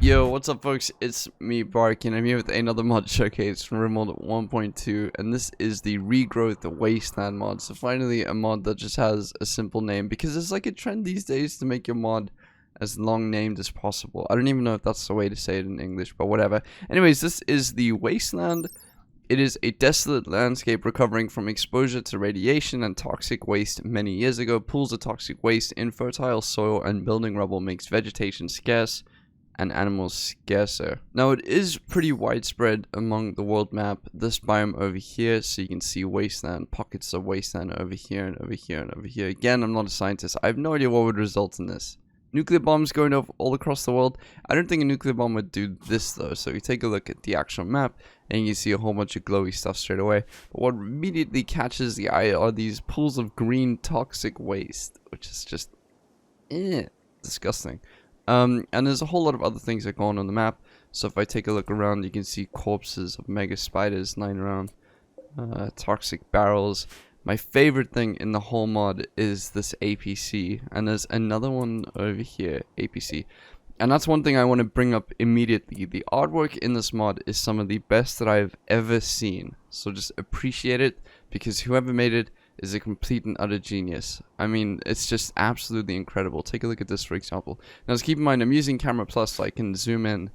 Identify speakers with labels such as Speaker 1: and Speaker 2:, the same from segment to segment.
Speaker 1: Yo, what's up folks, it's me BaRKy and I'm here with another mod showcase from Rimworld 1.2 and this is the ReGrowth Wasteland mod. So finally a mod that just has a simple name because it's like a trend these days to make your mod as long named as possible. I don't even know if that's the way to say it in English, but whatever. Anyways, this is the Wasteland. It is a desolate landscape recovering from exposure to radiation and toxic waste many years ago. Pools of toxic waste, infertile soil and building rubble makes vegetation scarce and animals scarcer. Now it is pretty widespread among the world map, this biome over here, so you can see wasteland, pockets of wasteland over here and over here and over here. Again, I'm not a scientist, I have no idea what would result in this. Nuclear bombs going off all across the world. I don't think a nuclear bomb would do this though, so you take a look at the actual map and you see a whole bunch of glowy stuff straight away. But what immediately catches the eye are these pools of green toxic waste, which is just disgusting. And there's a whole lot of other things that go on the map. So if I take a look around, you can see corpses of mega spiders lying around, toxic barrels. My favorite thing in the whole mod is this APC, and there's another one over here, APC. And that's one thing I want to bring up immediately. The artwork in this mod is some of the best that I've ever seen. So just appreciate it, because whoever made it is a complete and utter genius. I mean, it's just absolutely incredible. Take a look at this, for example. Now, just keep in mind, I'm using Camera Plus, so I can zoom in,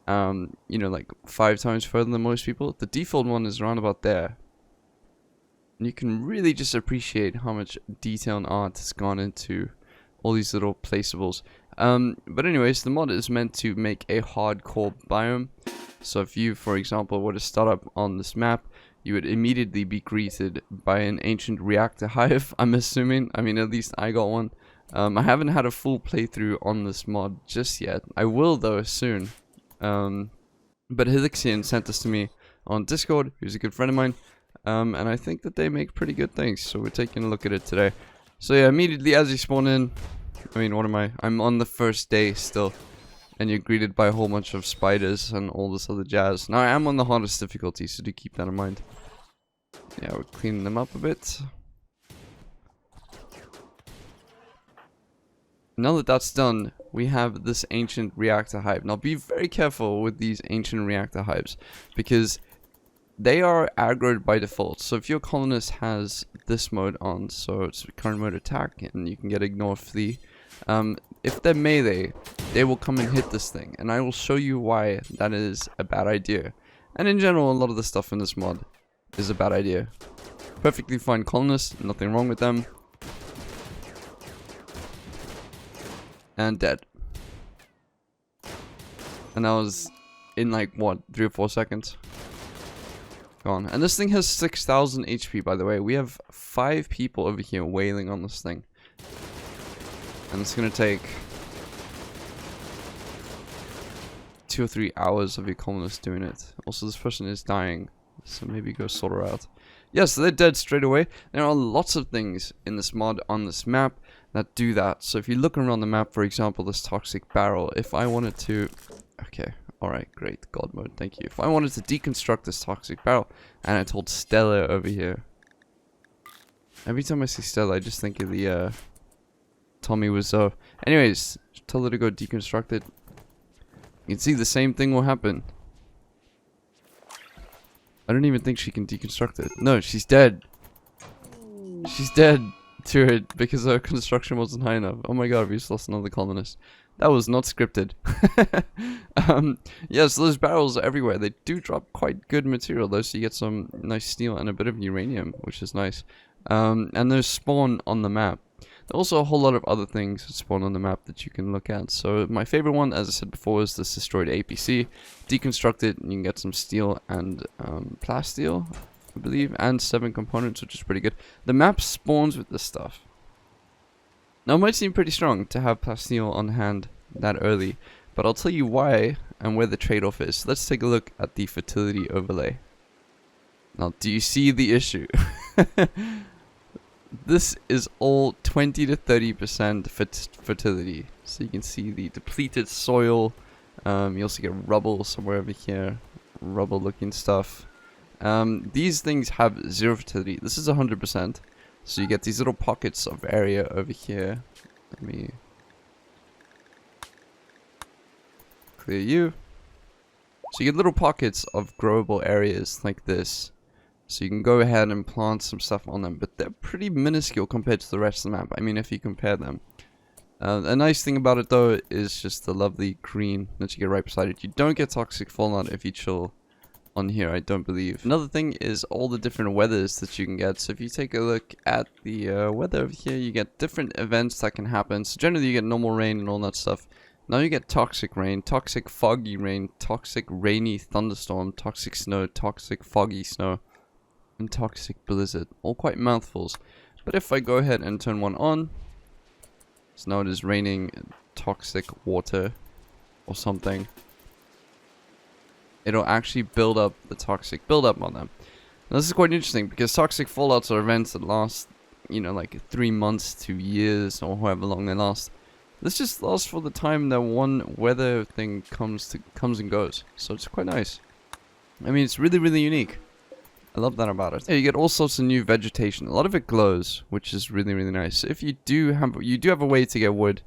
Speaker 1: you know, like 5 times further than most people. The default one is around about there. And you can really just appreciate how much detail and art has gone into all these little placeables. But anyways, the mod is meant to make a hardcore biome. So if you, for example, were to start up on this map, you would immediately be greeted by an ancient reactor hive, I'm assuming. I mean, at least I got one. I haven't had a full playthrough on this mod just yet. I will, though, soon. But Hidixian sent this to me on Discord, who's a good friend of mine. And I think that they make pretty good things, so we're taking a look at it today. So yeah, immediately as you spawn in, I mean, what am I? I'm on the first day still. And you're greeted by a whole bunch of spiders and all this other jazz. Now I am on the hardest difficulty, so do keep that in mind. Yeah, we're cleaning them up a bit. Now that that's done, we have this ancient reactor hive. Now be very careful with these ancient reactor hives, because they are aggroed by default. So if your colonist has this mode on, so it's current mode attack, and you can get ignore flee. If they're melee, they will come and hit this thing, and I will show you why that is a bad idea. And in general, a lot of the stuff in this mod is a bad idea. Perfectly fine colonists, nothing wrong with them. And dead. And that was in like, what, 3 or 4 seconds? Gone. And this thing has 6,000 HP, by the way. We have 5 people over here wailing on this thing. And it's gonna take 2 or 3 hours of your colonists doing it. Also, this person is dying, so maybe go sort her out. Yeah, so they're dead straight away. There are lots of things in this mod on this map that do that. So if you look around the map, for example, this toxic barrel, if I wanted to... Okay, alright, great, God mode, thank you. If I wanted to deconstruct this toxic barrel, and I told Stella over here... Every time I see Stella, I just think of the, Tommy Wiseau. Anyways, tell her to go deconstruct it. You can see the same thing will happen. I don't even think she can deconstruct it. No, she's dead. She's dead to it because her construction wasn't high enough. Oh my god, we just lost another colonist. That was not scripted. Yeah, so those barrels are everywhere. They do drop quite good material though, so you get some nice steel and a bit of uranium, which is nice. And those spawn on the map. There are also a whole lot of other things that spawn on the map that you can look at. So my favorite one, as I said before, is this destroyed APC. Deconstruct it and you can get some steel and plasteel, I believe, and 7 components, which is pretty good. The map spawns with this stuff. Now it might seem pretty strong to have plasteel on hand that early, but I'll tell you why and where the trade-off is. Let's take a look at the fertility overlay. Now, do you see the issue? This is all 20 to 30% fertility. So you can see the depleted soil. You also get rubble somewhere over here. Rubble looking stuff. These things have 0 fertility. This is 100%. So you get these little pockets of area over here. Let me clear you. So you get little pockets of growable areas like this. So you can go ahead and plant some stuff on them, but they're pretty minuscule compared to the rest of the map. I mean, if you compare them. A nice thing about it though is just the lovely green that you get right beside it. You don't get toxic fallout if you chill on here, I don't believe. Another thing is all the different weathers that you can get. So if you take a look at the weather over here, you get different events that can happen. So generally you get normal rain and all that stuff. Now you get toxic rain, toxic foggy rain, toxic rainy thunderstorm, toxic snow, toxic foggy snow, and toxic blizzard. All quite mouthfuls. But if I go ahead and turn one on, so now it is raining toxic water or something, it'll actually build up the toxic buildup on them. Now this is quite interesting because toxic fallouts are events that last, you know, like 3 months to years or however long they last. This just lasts for the time that one weather thing comes and goes. So it's quite nice. I mean, it's really, really unique. I love that about it. Yeah, you get all sorts of new vegetation. A lot of it glows, which is really, really nice. So if you do have a way to get wood.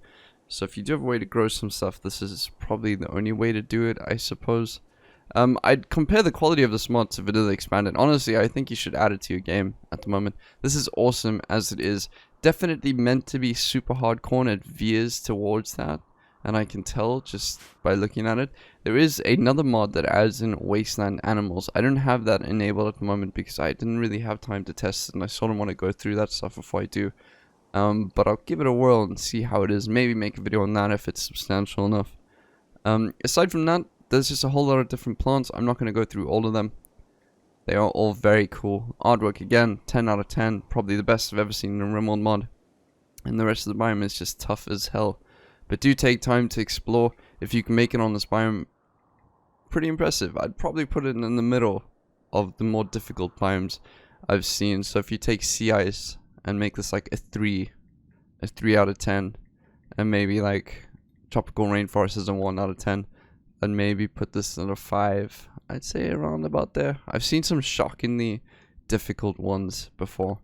Speaker 1: So if you do have a way to grow some stuff, this is probably the only way to do it, I suppose. I'd compare the quality of this mod to Vanilla Expanded. Honestly, I think you should add it to your game at the moment. This is awesome as it is. Definitely meant to be super hardcore, and it veers towards that. And I can tell just by looking at it. There is another mod that adds in Wasteland animals. I don't have that enabled at the moment because I didn't really have time to test it, and I sort of want to go through that stuff before I do. But I'll give it a whirl and see how it is. Maybe make a video on that if it's substantial enough. Aside from that, there's just a whole lot of different plants. I'm not going to go through all of them. They are all very cool. Artwork, again, 10 out of 10. Probably the best I've ever seen in a Rimworld mod. And the rest of the biome is just tough as hell. But do take time to explore. If you can make it on this biome, pretty impressive. I'd probably put it in the middle of the more difficult biomes I've seen. So if you take sea ice and make this like a 3 out of 10. And maybe like tropical rainforest is a 1 out of 10. And maybe put this in a 5. I'd say around about there. I've seen some shockingly difficult ones before.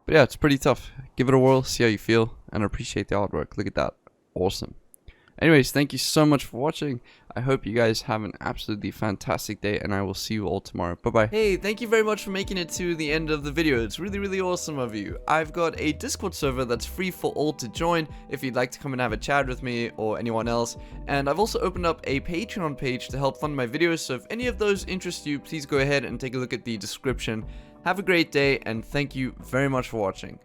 Speaker 1: But yeah, it's pretty tough. Give it a whirl, see how you feel, and appreciate the artwork. Look at that. Awesome. Anyways, thank you so much for watching. I hope you guys have an absolutely fantastic day, and I will see you all tomorrow. Bye-bye. Hey, thank you very much for making it to the end of the video. It's really, really awesome of you. I've got a Discord server that's free for all to join if you'd like to come and have a chat with me or anyone else. And I've also opened up a Patreon page to help fund my videos, so if any of those interest you, please go ahead and take a look at the description. Have a great day, and thank you very much for watching.